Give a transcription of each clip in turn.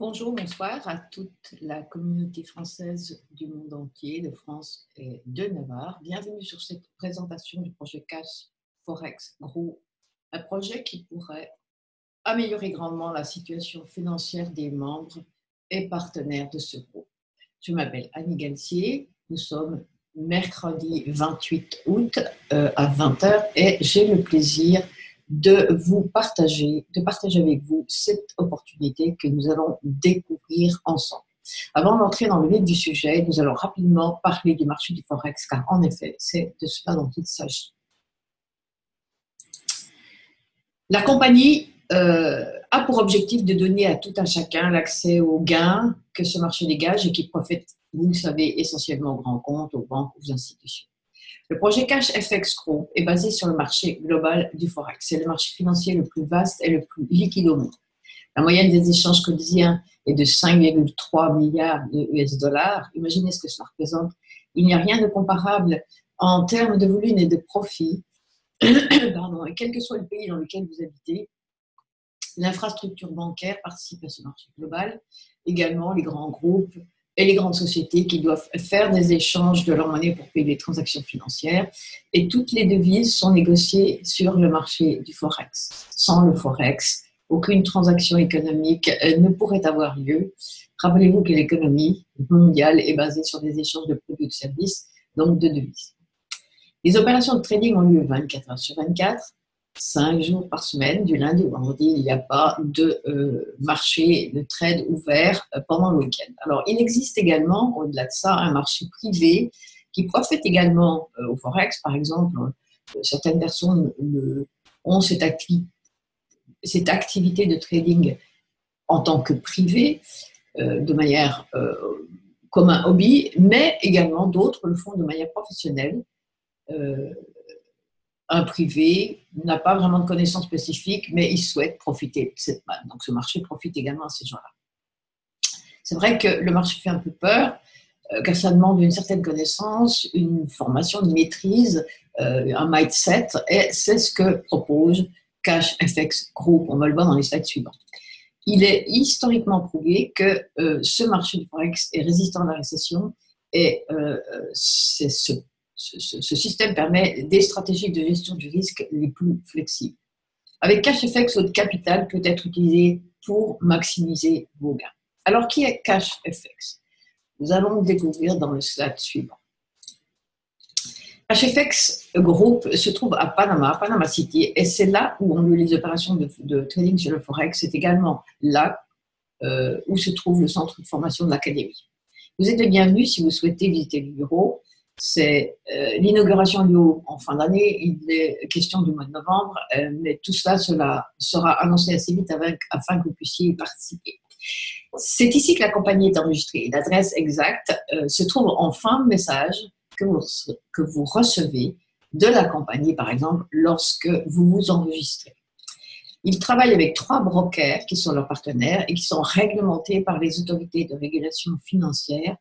Bonjour, bonsoir à toute la communauté française du monde entier, de France et de Navarre. Bienvenue sur cette présentation du projet Cash Forex Group, un projet qui pourrait améliorer grandement la situation financière des membres et partenaires de ce groupe. Je m'appelle Annie Galtier, nous sommes mercredi 28 août à 20h et j'ai le plaisir de partager avec vous cette opportunité que nous allons découvrir ensemble. Avant d'entrer dans le vif du sujet, nous allons rapidement parler du marché du Forex, car en effet, c'est de cela dont il s'agit. La compagnie a pour objectif de donner à tout un chacun l'accès aux gains que ce marché dégage et qui profite, vous le savez, essentiellement aux grands comptes, aux banques, aux institutions. Le projet Cash FX Group est basé sur le marché global du Forex. C'est le marché financier le plus vaste et le plus liquide au monde. La moyenne des échanges quotidiens est de 5,3 milliards de US dollars. Imaginez ce que cela représente. Il n'y a rien de comparable en termes de volume et de profit. Pardon. Et quel que soit le pays dans lequel vous habitez, l'infrastructure bancaire participe à ce marché global. Également, les grands groupes et les grandes sociétés qui doivent faire des échanges de leur monnaie pour payer des transactions financières. Et toutes les devises sont négociées sur le marché du Forex. Sans le Forex, aucune transaction économique ne pourrait avoir lieu. Rappelez-vous que l'économie mondiale est basée sur des échanges de produits et de services, donc de devises. Les opérations de trading ont lieu 24 heures sur 24, 5 jours par semaine, du lundi au vendredi. Il n'y a pas de marché de trade ouvert pendant le week-end. Alors, il existe également, au-delà de ça, un marché privé qui profite également au Forex. Par exemple, certaines personnes ont cette activité de trading en tant que privé, de manière comme un hobby, mais également d'autres le font de manière professionnelle. Un privé n'a pas vraiment de connaissances spécifiques, mais il souhaite profiter de cette manne. Donc, ce marché profite également à ces gens-là. C'est vrai que le marché fait un peu peur, car ça demande une certaine connaissance, une formation, une maîtrise, un mindset, et c'est ce que propose Cash FX Group. On va le voir dans les slides suivants. Il est historiquement prouvé que ce marché du Forex est résistant à la récession, et c'est ce système permet des stratégies de gestion du risque les plus flexibles. Avec CashFX, votre capital peut être utilisé pour maximiser vos gains. Alors, qui est CashFX? Nous allons le découvrir dans le slide suivant. CashFX Group se trouve à Panama City, et c'est là où ont lieu les opérations de trading sur le Forex. C'est également là où se trouve le centre de formation de l'académie. Vous êtes les bienvenus si vous souhaitez visiter le bureau. C'est l'inauguration lieu en fin d'année. Il est question du mois de novembre, mais tout cela sera annoncé assez vite afin que vous puissiez y participer. C'est ici que la compagnie est enregistrée. L'adresse exacte se trouve en fin de message que vous recevez de la compagnie, par exemple, lorsque vous vous enregistrez. Ils travaillent avec 3 brokers qui sont leurs partenaires et qui sont réglementés par les autorités de régulation financière,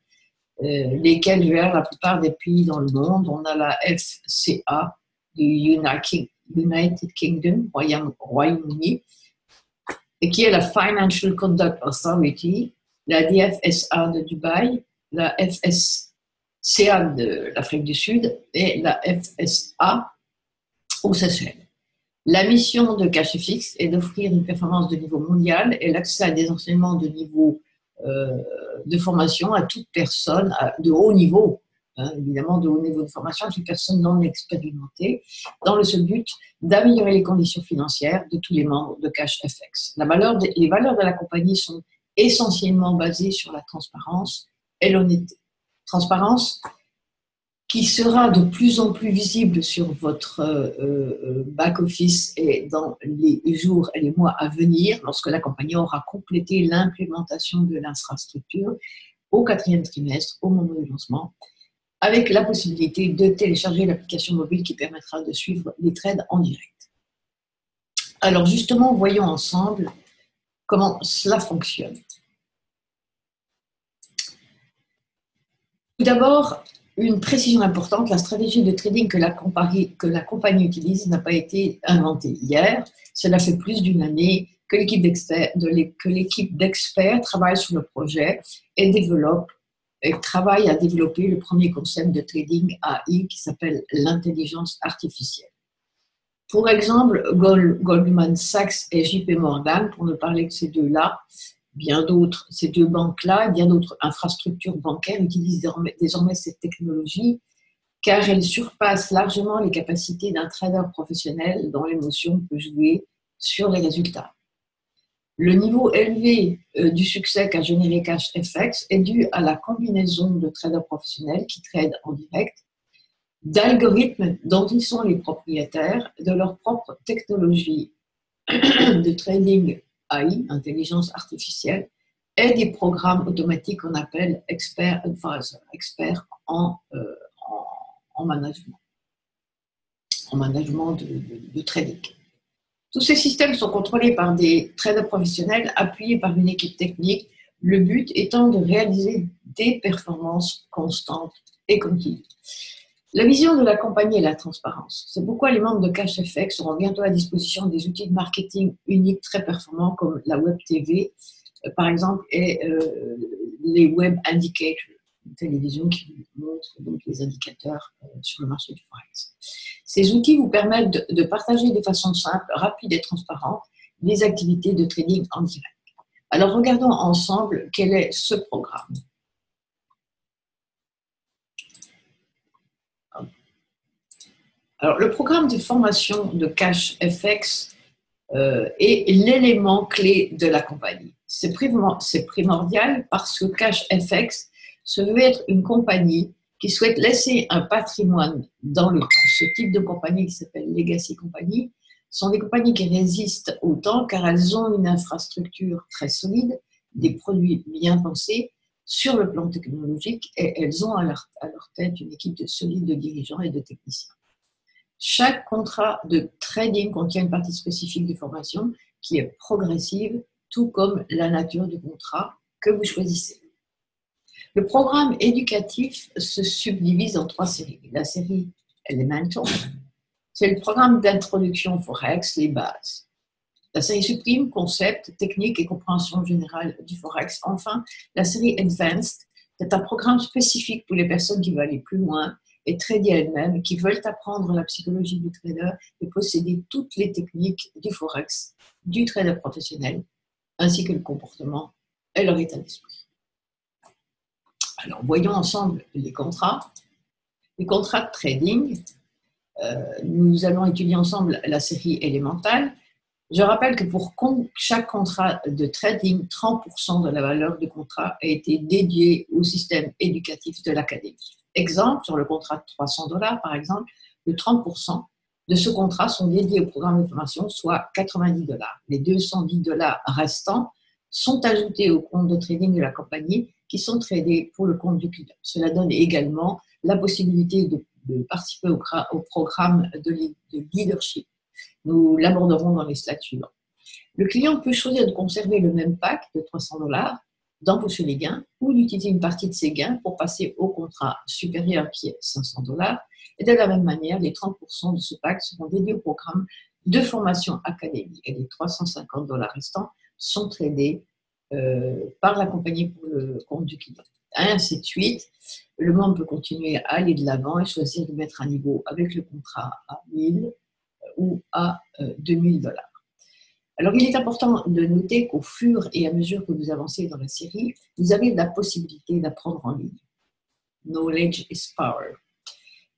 lesquels gèrent la plupart des pays dans le monde. On a la FCA du United Kingdom, Royaume-Uni, et qui est la Financial Conduct Authority, la DFSA de Dubaï, la FSCA de l'Afrique du Sud et la FSA aux Seychelles. La mission de CashFX est d'offrir une performance de niveau mondial et l'accès à des enseignements de niveau de formation à toute personne de haut niveau, évidemment de haut niveau de formation, à toute personne non expérimentée, dans le seul but d'améliorer les conditions financières de tous les membres de CashFX. Les valeurs de la compagnie sont essentiellement basées sur la transparence et l'honnêteté. Transparence qui sera de plus en plus visible sur votre back-office et dans les jours et les mois à venir, lorsque la compagnie aura complété l'implémentation de l'infrastructure au 4e trimestre, au moment du lancement, avec la possibilité de télécharger l'application mobile qui permettra de suivre les trades en direct. Alors justement, voyons ensemble comment cela fonctionne. Tout d'abord, une précision importante, la stratégie de trading que la compagnie utilise n'a pas été inventée hier. Cela fait plus d'1 année que l'équipe d'experts travaille sur le projet et travaille à développer le premier concept de trading AI qui s'appelle l'intelligence artificielle. Pour exemple, Goldman Sachs et JP Morgan, pour ne parler que ces deux-là, ces deux banques-là, bien d'autres infrastructures bancaires utilisent désormais cette technologie car elle surpasse largement les capacités d'un trader professionnel dont l'émotion peut jouer sur les résultats. Le niveau élevé du succès qu'a généré CashFX est dû à la combinaison de traders professionnels qui tradent en direct, d'algorithmes dont ils sont les propriétaires, de leur propre technologie de trading AI, intelligence artificielle, et des programmes automatiques qu'on appelle experts en management de trading. Tous ces systèmes sont contrôlés par des traders professionnels appuyés par une équipe technique, le but étant de réaliser des performances constantes et continues. La vision de la compagnie est la transparence. C'est pourquoi les membres de CashFX auront bientôt à disposition des outils de marketing uniques très performants comme la Web TV, par exemple, et les Web Indicators, une télévision qui montre donc les indicateurs sur le marché du Forex. Ces outils vous permettent de partager de façon simple, rapide et transparente les activités de trading en direct. Alors, regardons ensemble quel est ce programme. Alors, le programme de formation de CashFX est l'élément clé de la compagnie. C'est primordial parce que CashFX se veut être une compagnie qui souhaite laisser un patrimoine dans le temps. Ce type de compagnie qui s'appelle Legacy Company sont des compagnies qui résistent au temps car elles ont une infrastructure très solide, des produits bien pensés sur le plan technologique et elles ont à leur tête une équipe solide de dirigeants et de techniciens. Chaque contrat de trading contient une partie spécifique de formation qui est progressive, tout comme la nature du contrat que vous choisissez. Le programme éducatif se subdivise en 3 séries. La série Elemental, c'est le programme d'introduction au Forex, les bases. La série Supreme, concept, technique et compréhension générale du Forex. Enfin, la série Advanced, c'est un programme spécifique pour les personnes qui veulent aller plus loin et trader elles-mêmes, qui veulent apprendre la psychologie du trader et posséder toutes les techniques du Forex, du trader professionnel, ainsi que le comportement et leur état d'esprit. Alors, voyons ensemble les contrats. Les contrats de trading, nous allons étudier ensemble la série élémentale. Je rappelle que pour chaque contrat de trading, 30% de la valeur du contrat a été dédiée au système éducatif de l'académie. Exemple, sur le contrat de $300, par exemple, le 30% de ce contrat sont dédiés au programme de formation, soit $90. Les $210 restants sont ajoutés au compte de trading de la compagnie qui sont tradés pour le compte du client. Cela donne également la possibilité de participer au programme de leadership. Nous l'aborderons dans les slides suivants. Le client peut choisir de conserver le même pack de $300, d'empocher les gains ou d'utiliser une partie de ses gains pour passer au contrat supérieur qui est $500. Et de la même manière, les 30% de ce pack seront dédiés au programme de formation académique et les $350 restants sont tradés par la compagnie pour le compte du client. Et ainsi de suite, le membre peut continuer à aller de l'avant et choisir de mettre un niveau avec le contrat à 1000 ou à $2000. Alors, il est important de noter qu'au fur et à mesure que vous avancez dans la série, vous avez la possibilité d'apprendre en ligne. Knowledge is power.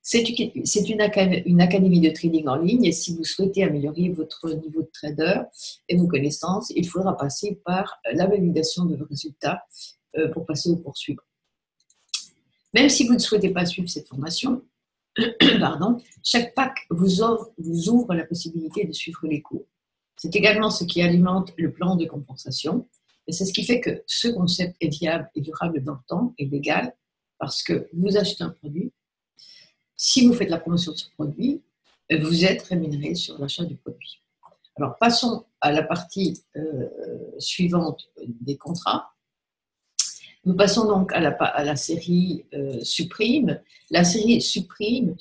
C'est une académie de trading en ligne et si vous souhaitez améliorer votre niveau de trader et vos connaissances, il faudra passer par la validation de vos résultats pour passer au cours suivant. Même si vous ne souhaitez pas suivre cette formation, chaque pack vous ouvre la possibilité de suivre les cours. C'est également ce qui alimente le plan de compensation et c'est ce qui fait que ce concept est viable et durable dans le temps et légal parce que vous achetez un produit. Si vous faites la promotion de ce produit, vous êtes rémunéré sur l'achat du produit. Alors, passons à la partie suivante des contrats. Nous passons donc à la série Supreme. La série Supreme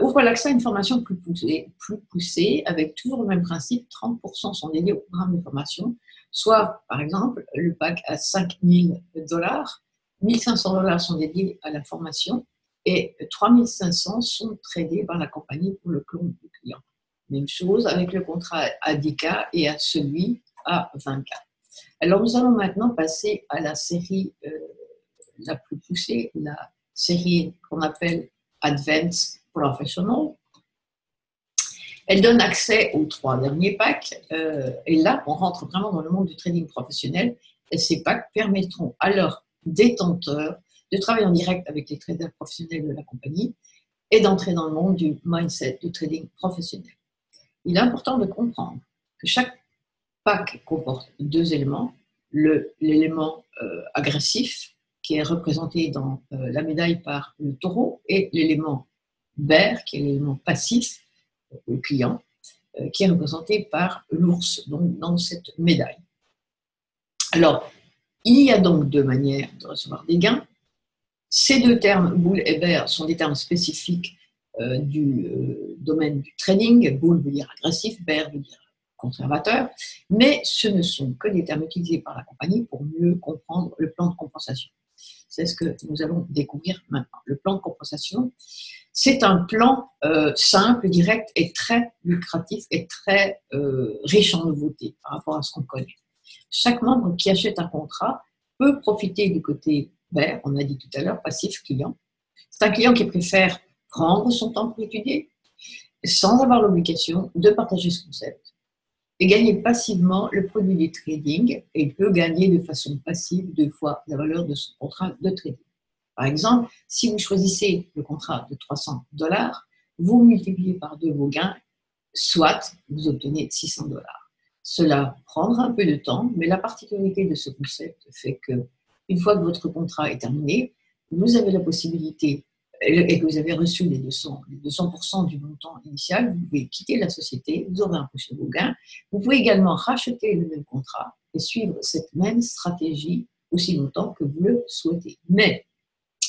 ouvre l'accès à une formation plus poussée, avec toujours le même principe, 30% sont dédiés au programme de formation, soit, par exemple, le pack à $5 000, $1 500 sont dédiés à la formation et 3 500 sont tradés par la compagnie pour le compte du client. Même chose avec le contrat à 10K et à celui à 20K. Alors, nous allons maintenant passer à la série la plus poussée, la série qu'on appelle Advanced Professional. Elle donne accès aux 3 derniers packs. Et là, on rentre vraiment dans le monde du trading professionnel. Et ces packs permettront à leurs détenteurs de travailler en direct avec les traders professionnels de la compagnie et d'entrer dans le monde du mindset du trading professionnel. Il est important de comprendre que chaque pack comporte 2 éléments. L'élément agressif, qui est représenté dans la médaille par le taureau, et l'élément bear, qui est l'élément passif, le client, qui est représenté par l'ours, donc dans cette médaille. Alors, il y a donc 2 manières de recevoir des gains. Ces 2 termes, bull et bear, sont des termes spécifiques du domaine du trading. Bull veut dire agressif, bear veut dire conservateur, mais ce ne sont que des termes utilisés par la compagnie pour mieux comprendre le plan de compensation. C'est ce que nous allons découvrir maintenant. Le plan de compensation, c'est un plan simple, direct et très lucratif et très riche en nouveautés par rapport à ce qu'on connaît. Chaque membre qui achète un contrat peut profiter du côté vert, on a dit tout à l'heure, passif client. C'est un client qui préfère prendre son temps pour étudier sans avoir l'obligation de partager ce concept et gagner passivement le produit du trading, et il peut gagner de façon passive 2 fois la valeur de son contrat de trading. Par exemple, si vous choisissez le contrat de $300, vous multipliez par 2 vos gains, soit vous obtenez $600. Cela prendra un peu de temps, mais la particularité de ce concept fait que, une fois que votre contrat est terminé, vous avez la possibilité et que vous avez reçu les 200% du montant initial, vous pouvez quitter la société, vous aurez empoché vos gains. Vous pouvez également racheter le même contrat et suivre cette même stratégie aussi longtemps que vous le souhaitez. Mais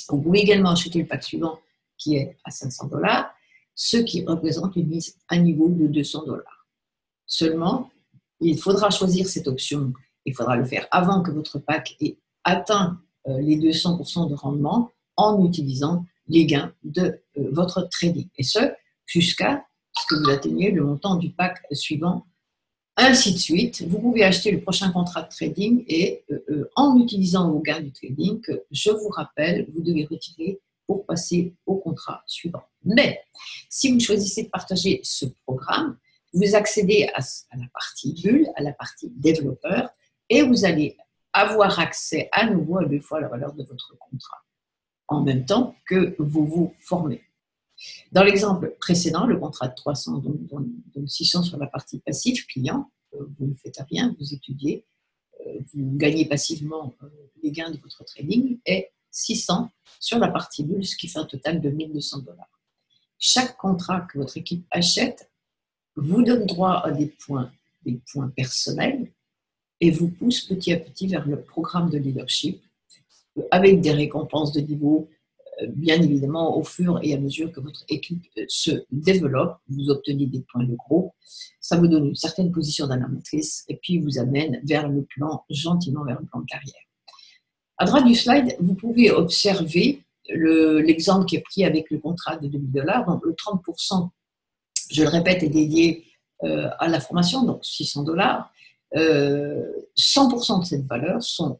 vous pouvez également acheter le pack suivant qui est à $500, ce qui représente une mise à niveau de $200. Seulement, il faudra choisir cette option, il faudra le faire avant que votre pack ait atteint les 200% de rendement en utilisant les gains de votre trading. Et ce, jusqu'à ce que vous atteigniez le montant du pack suivant, ainsi de suite. Vous pouvez acheter le prochain contrat de trading et en utilisant vos gains du trading, que je vous rappelle, vous devez retirer pour passer au contrat suivant. Mais si vous choisissez de partager ce programme, vous accédez à la partie bulle, à la partie développeur, et vous allez avoir accès à nouveau à 2 fois la valeur de votre contrat, en même temps que vous vous formez. Dans l'exemple précédent, le contrat de 300, donc 600 sur la partie passive client, vous ne faites rien, vous étudiez, vous gagnez passivement les gains de votre trading, et 600 sur la partie bulle, ce qui fait un total de $1 200. Chaque contrat que votre équipe achète vous donne droit à des points personnels et vous pousse petit à petit vers le programme de leadership avec des récompenses de niveau, bien évidemment, au fur et à mesure que votre équipe se développe, vous obtenez des points de gros, ça vous donne une certaine position d'animatrice et puis vous amène vers le plan, gentiment vers le plan de carrière. À droite du slide, vous pouvez observer l'exemple qui est pris avec le contrat de $2 000. Donc le 30%, je le répète, est dédié à la formation, donc $600. 100% de cette valeur sont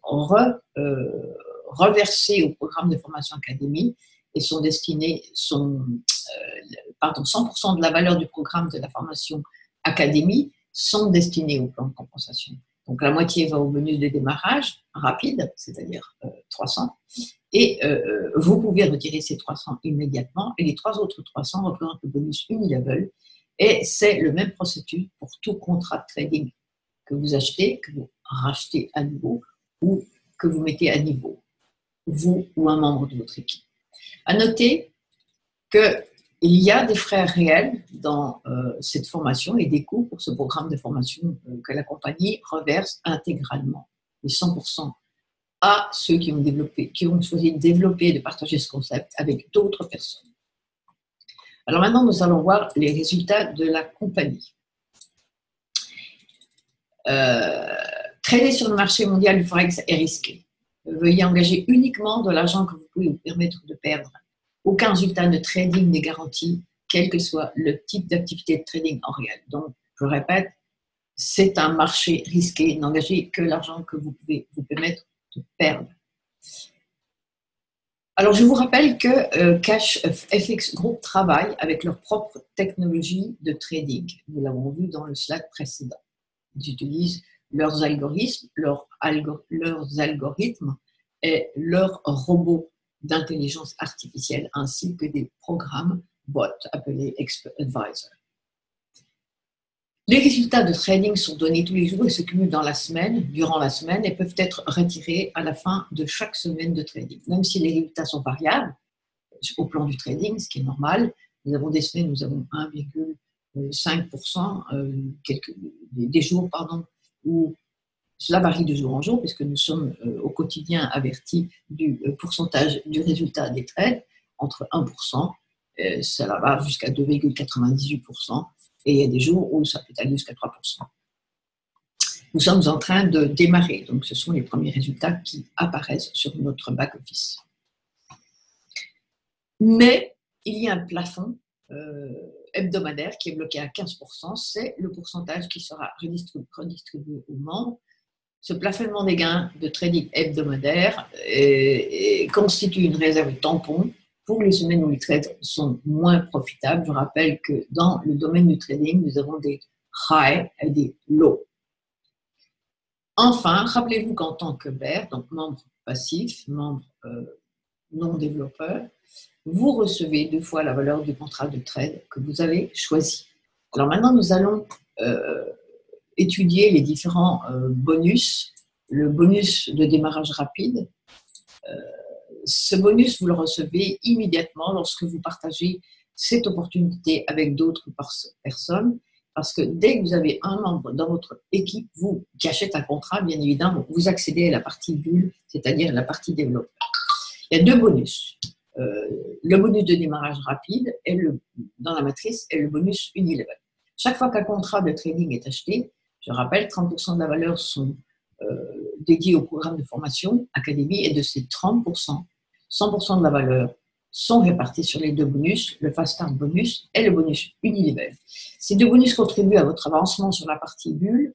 reversés au programme de formation académie et sont destinés, 100% de la valeur du programme de la formation académie sont destinés au plan de compensation. Donc la moitié va au bonus de démarrage rapide, c'est-à-dire 300, et vous pouvez retirer ces 300 immédiatement, et les 3 autres 300 représentent le bonus unilevel, et c'est le même processus pour tout contrat de trading que vous achetez, que vous rachetez à nouveau ou que vous mettez à niveau, vous ou un membre de votre équipe. À noter qu'il y a des frais réels dans cette formation et des coûts pour ce programme de formation que la compagnie reverse intégralement, les 100% à ceux qui ont choisi de développer et de partager ce concept avec d'autres personnes. Alors maintenant, nous allons voir les résultats de la compagnie. Trader sur le marché mondial du Forex est risqué. Veuillez engager uniquement de l'argent que vous pouvez vous permettre de perdre. Aucun résultat de trading n'est garanti, quel que soit le type d'activité de trading en réel. Donc, je répète, c'est un marché risqué. N'engagez que l'argent que vous pouvez vous permettre de perdre. Alors, je vous rappelle que Cash FX Group travaille avec leur propre technologie de trading. Nous l'avons vu dans le slide précédent. Ils utilisent leurs algorithmes, et leurs robots d'intelligence artificielle, ainsi que des programmes bots appelés Expert Advisor. Les résultats de trading sont donnés tous les jours et se cumulent durant la semaine, et peuvent être retirés à la fin de chaque semaine de trading. Même si les résultats sont variables au plan du trading, ce qui est normal, nous avons des semaines où nous avons 1,5%, des jours, où cela varie de jour en jour, puisque nous sommes au quotidien avertis du pourcentage du résultat des trades, entre 1%, cela va jusqu'à 2,98%, et il y a des jours où ça peut aller jusqu'à 3%. Nous sommes en train de démarrer, donc ce sont les premiers résultats qui apparaissent sur notre back-office. Mais il y a un plafond hebdomadaire qui est bloqué à 15%, c'est le pourcentage qui sera redistribué aux membres. Ce plafonnement des gains de trading hebdomadaire constitue une réserve tampon pour les semaines où les trades sont moins profitables. Je rappelle que dans le domaine du trading, nous avons des highs et des lows. Enfin, rappelez-vous qu'en tant que bear, donc membre passif, membre non développeur, vous recevez 2 fois la valeur du contrat de trade que vous avez choisi. Alors maintenant, nous allons étudier les différents bonus. Le bonus de démarrage rapide, ce bonus, vous le recevez immédiatement lorsque vous partagez cette opportunité avec d'autres personnes, parce que dès que vous avez un membre dans votre équipe qui achète un contrat, bien évidemment, vous accédez à la partie bulle, c'est-à-dire la partie développeur. Il y a 2 bonus. Le bonus de démarrage rapide dans la matrice et le bonus Unilevel. Chaque fois qu'un contrat de trading est acheté, je rappelle, 30% de la valeur sont dédiés au programme de formation Académie, et de ces 30%, 100% de la valeur sont répartis sur les 2 bonus, le Fast Start bonus et le bonus Unilevel. Ces 2 bonus contribuent à votre avancement sur la partie bulle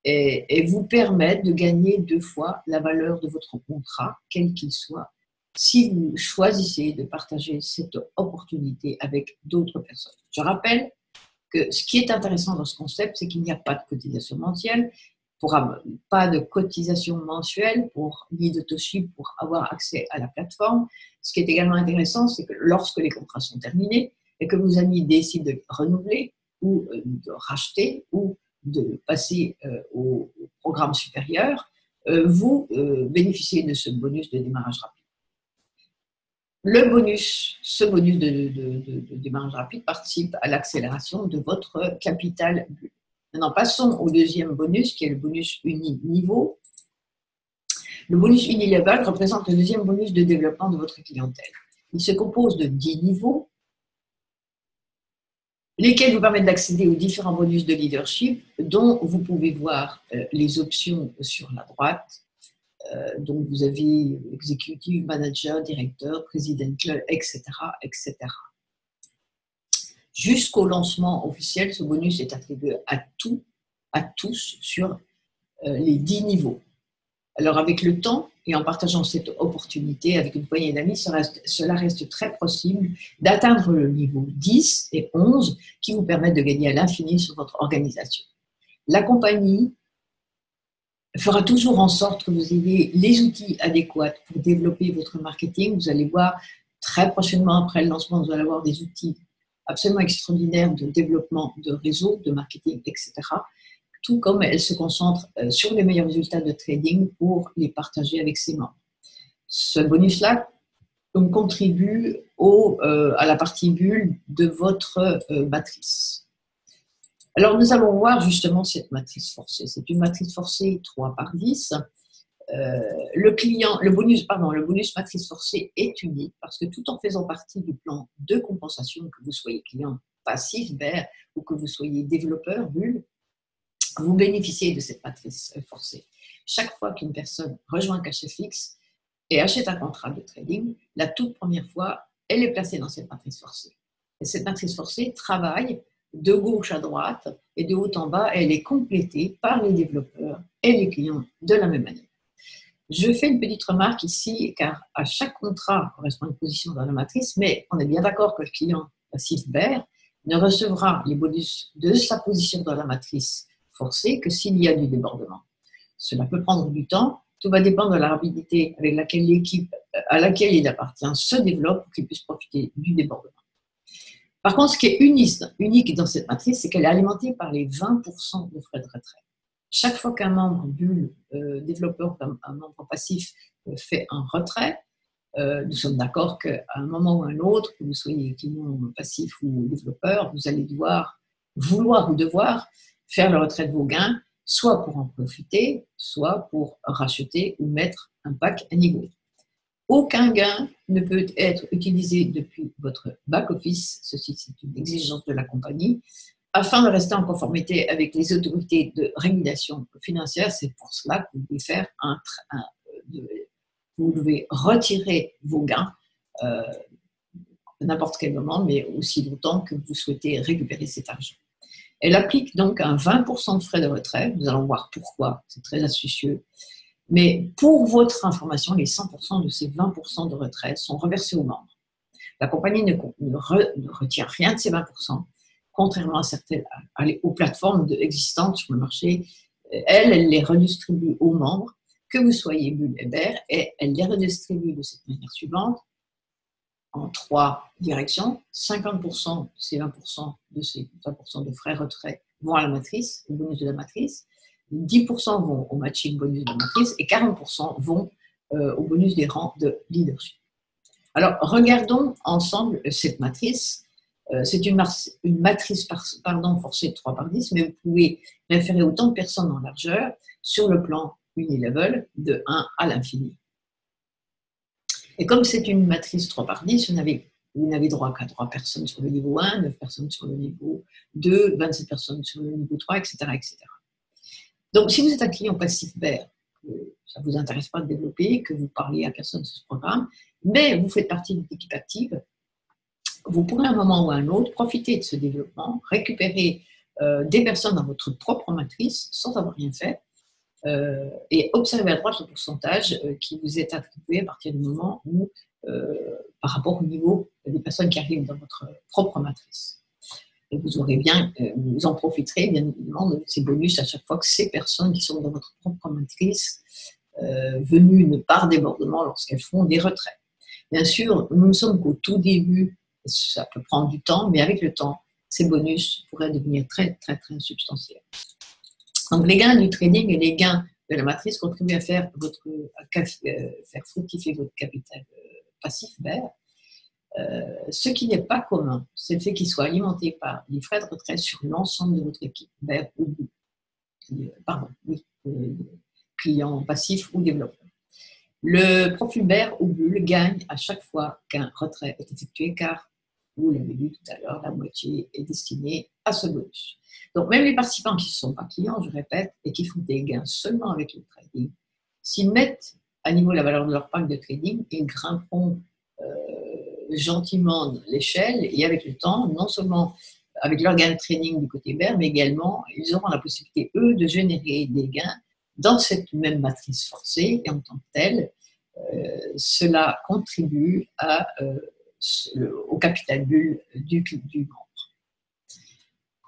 et vous permettent de gagner 2 fois la valeur de votre contrat, quel qu'il soit, si vous choisissez de partager cette opportunité avec d'autres personnes. Je rappelle que ce qui est intéressant dans ce concept, c'est qu'il n'y a pas de cotisation mensuelle, pas de cotisation mensuelle ni de Toshi pour avoir accès à la plateforme. Ce qui est également intéressant, c'est que lorsque les contrats sont terminés et que vos amis décident de renouveler ou de racheter ou de passer au programme supérieur, vous bénéficiez de ce bonus de démarrage rapide. Ce bonus de démarrage rapide participe à l'accélération de votre capital bulle. Maintenant, passons au 2e bonus, qui est le bonus Uni-Niveau. Le bonus Unilevel représente le 2e bonus de développement de votre clientèle. Il se compose de 10 niveaux, lesquels vous permettent d'accéder aux différents bonus de leadership, dont vous pouvez voir les options sur la droite. Donc, vous avez exécutif, manager, directeur, presidential, etc., etc. Jusqu'au lancement officiel, ce bonus est attribué à tous sur les 10 niveaux. Alors, avec le temps et en partageant cette opportunité avec une poignée d'amis, cela reste très possible d'atteindre le niveau 10 et 11 qui vous permettent de gagner à l'infini sur votre organisation. La compagnie fera toujours en sorte que vous ayez les outils adéquats pour développer votre marketing. Vous allez voir très prochainement, après le lancement, vous allez avoir des outils absolument extraordinaires de développement de réseau, de marketing, etc. Tout comme elle se concentre sur les meilleurs résultats de trading pour les partager avec ses membres. Ce bonus-là contribue à la partie bulle de votre matrice. Alors, nous allons voir justement cette matrice forcée. C'est une matrice forcée 3 par 10. le bonus matrice forcée est unique parce que tout en faisant partie du plan de compensation, que vous soyez client passif, BER, ou que vous soyez développeur, bulle, vous bénéficiez de cette matrice forcée. Chaque fois qu'une personne rejoint Cachefix et achète un contrat de trading, la toute première fois, elle est placée dans cette matrice forcée. Et cette matrice forcée travaille de gauche à droite et de haut en bas, elle est complétée par les développeurs et les clients de la même manière. Je fais une petite remarque ici, car à chaque contrat correspond une position dans la matrice, mais on est bien d'accord que le client passif BER ne recevra les bonus de sa position dans la matrice forcée que s'il y a du débordement. Cela peut prendre du temps, tout va dépendre de la rapidité avec laquelle l'équipe à laquelle il appartient se développe pour qu'il puisse profiter du débordement. Par contre, ce qui est unique dans cette matrice, c'est qu'elle est alimentée par les 20% de frais de retrait. Chaque fois qu'un membre bulle, développeur, un membre passif fait un retrait, nous sommes d'accord qu'à un moment ou à un autre, que vous soyez client passif ou développeur, vous allez vouloir ou devoir faire le retrait de vos gains, soit pour en profiter, soit pour racheter ou mettre un pack à niveau. Aucun gain ne peut être utilisé depuis votre back-office, ceci c'est une exigence de la compagnie, afin de rester en conformité avec les autorités de régulation financière. C'est pour cela que vous devez faire vous devez retirer vos gains à n'importe quel moment, mais aussi longtemps que vous souhaitez récupérer cet argent. Elle applique donc un 20% de frais de retrait. Nous allons voir pourquoi, c'est très astucieux. Mais pour votre information, les 100% de ces 20% de retrait sont reversés aux membres. La compagnie ne retire rien de ces 20%, contrairement à certaines aux plateformes existantes sur le marché. Elle les redistribue aux membres, que vous soyez bulle et BER, et elle les redistribue de cette manière suivante, en 3 directions. 50% de ces 20% de frais retrait vont à la matrice, au bonus de la matrice. 10% vont au matching bonus de la matrice et 40% vont au bonus des rangs de leadership. Alors, regardons ensemble cette matrice. C'est une matrice forcée de 3 par 10, mais vous pouvez référer autant de personnes en largeur sur le plan unilevel de 1 à l'infini. Et comme c'est une matrice 3 par 10, vous n'avez droit qu'à 3 personnes sur le niveau 1, 9 personnes sur le niveau 2, 27 personnes sur le niveau 3, etc. etc. Donc, si vous êtes un client passif BER, ça ne vous intéresse pas de développer, que vous parlez à personne sur ce programme, mais vous faites partie d'une équipe active, vous pourrez à un moment ou à un autre profiter de ce développement, récupérer des personnes dans votre propre matrice sans avoir rien fait, et observer à droite le pourcentage qui vous est attribué à partir du moment où, par rapport au niveau des personnes qui arrivent dans votre propre matrice. Et vous vous en profiterez bien évidemment de ces bonus à chaque fois que ces personnes qui sont dans votre propre matrice venues par débordement lorsqu'elles font des retraits. Bien sûr, nous ne sommes qu'au tout début, ça peut prendre du temps, mais avec le temps, ces bonus pourraient devenir très, très, très substantiels. Donc, les gains du trading et les gains de la matrice contribuent à faire fructifier votre capital passif BER. Ce qui n'est pas commun, c'est le fait qu'il soit alimenté par les frais de retrait sur l'ensemble de votre équipe, BER ou client passif ou développeur. Le profil BER ou bulle gagne à chaque fois qu'un retrait est effectué, car, vous l'avez vu tout à l'heure, la moitié est destinée à ce bonus. Donc, même les participants qui ne sont pas clients, je répète, et qui font des gains seulement avec le trading, s'ils mettent à niveau la valeur de leur pack de trading, ils grimperont gentiment l'échelle, et avec le temps, non seulement avec leur gain de trading du côté BER, mais également, ils auront la possibilité, eux, de générer des gains dans cette même matrice forcée, et en tant que telle, cela contribue au capital bulle du membre.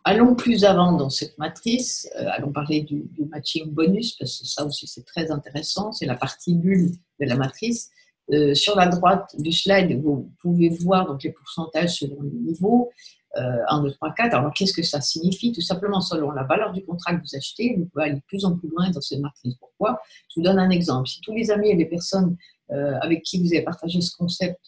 Allons plus avant dans cette matrice, allons parler du matching bonus, parce que ça aussi c'est très intéressant, c'est la partie bulle de la matrice. Sur la droite du slide, vous pouvez voir donc, les pourcentages selon les niveaux, 1, 2, 3, 4. Alors qu'est-ce que ça signifie? Tout simplement, selon la valeur du contrat que vous achetez, vous pouvez aller de plus en plus loin dans cette matrice. Pourquoi? Je vous donne un exemple. Si tous les amis et les personnes avec qui vous avez partagé ce concept,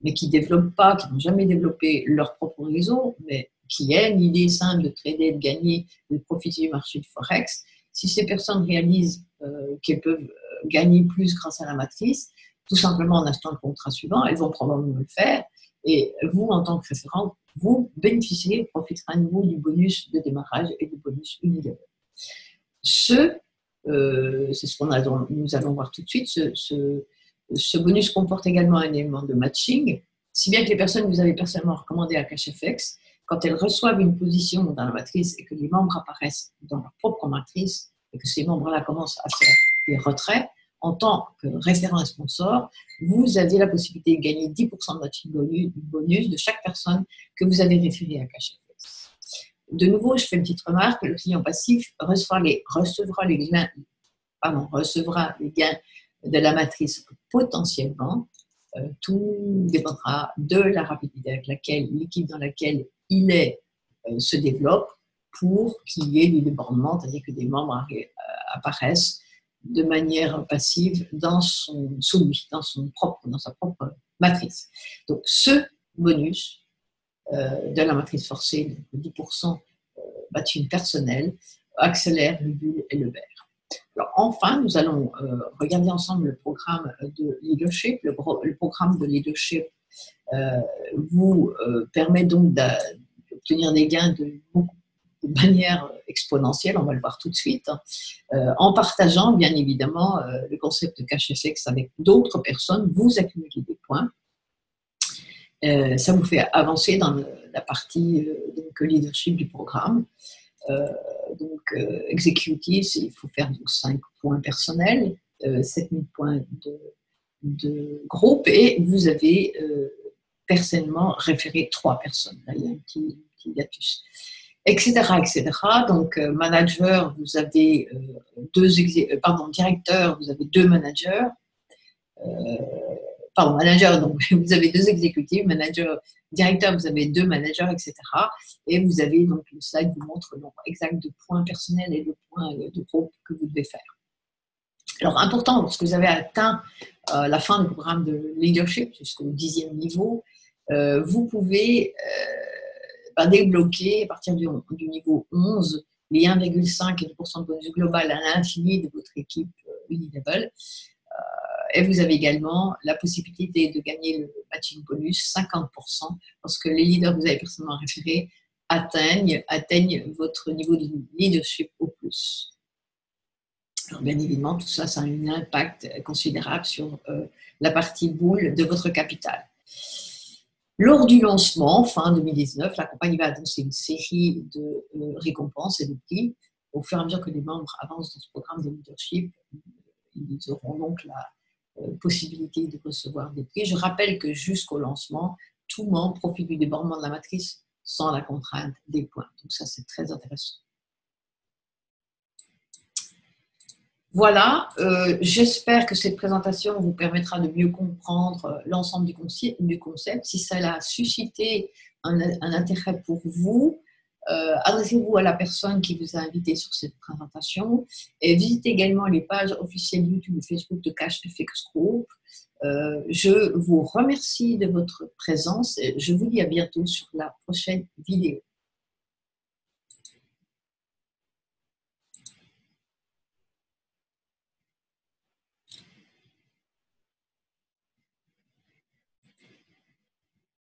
mais qui ne développent pas, qui n'ont jamais développé leur propre réseau, mais qui aiment l'idée simple de trader, de gagner, de profiter du marché du Forex, si ces personnes réalisent qu'elles peuvent gagner plus grâce à la matrice, tout simplement en achetant le contrat suivant. Elles vont probablement le faire. Et vous, en tant que référent, vous bénéficiez, profiterez à nouveau du bonus de démarrage et du bonus unilever. C'est ce que nous allons voir tout de suite. Ce bonus comporte également un élément de matching, si bien que les personnes que vous avez personnellement recommandées à CashFX, quand elles reçoivent une position dans la matrice et que les membres apparaissent dans leur propre matrice et que ces membres-là commencent à faire des retraits, en tant que référent et sponsor, vous avez la possibilité de gagner 10% de matching bonus de chaque personne que vous avez référée à CashFX. De nouveau, je fais une petite remarque, le client passif recevra les gains de la matrice potentiellement. Tout dépendra de la rapidité avec laquelle l'équipe dans laquelle il est se développe pour qu'il y ait du débordement, c'est-à-dire que des membres apparaissent de manière passive dans sa propre matrice. Donc, ce bonus de la matrice forcée, donc 10% matching personnel, accélère le bulle et le bear. Alors, enfin, nous allons regarder ensemble le programme de leadership. Le programme de leadership vous permet donc d'obtenir des gains de manière exponentielle, on va le voir tout de suite, en partageant bien évidemment le concept de CashFX avec d'autres personnes, vous accumulez des points. Ça vous fait avancer dans la partie donc, leadership du programme. Executive, il faut faire donc, 5 points personnels, 7000 points de groupe et vous avez personnellement référé 3 personnes. Là, il y a un petit hiatus. Etc. Donc, manager, vous avez directeur, vous avez 2 managers. Manager, donc vous avez 2 exécutifs, directeur, vous avez 2 managers, etc. Et vous avez donc le slide vous montre le nombre exact de points personnels et de points de groupe que vous devez faire. Alors, important, lorsque vous avez atteint la fin du programme de leadership jusqu'au 10e niveau, vous pouvez débloquer à partir du niveau 11 les 1,5 et 2% de bonus global à l'infini de votre équipe Unilevel. Et vous avez également la possibilité de gagner le matching bonus 50% lorsque les leaders que vous avez personnellement référés atteignent votre niveau de leadership au plus. Alors bien évidemment, tout ça, ça a un impact considérable sur la partie boule de votre capital. Lors du lancement, fin 2019, la compagnie va annoncer une série de récompenses et de prix. Au fur et à mesure que les membres avancent dans ce programme de leadership, ils auront donc la possibilité de recevoir des prix. Je rappelle que jusqu'au lancement, tout membre profite du débordement de la matrice sans la contrainte des points. Donc ça, c'est très intéressant. Voilà, j'espère que cette présentation vous permettra de mieux comprendre l'ensemble du concept. Si ça a suscité un intérêt pour vous, adressez-vous à la personne qui vous a invité sur cette présentation et visitez également les pages officielles YouTube et Facebook de CashFX Group. Je vous remercie de votre présence et je vous dis à bientôt sur la prochaine vidéo.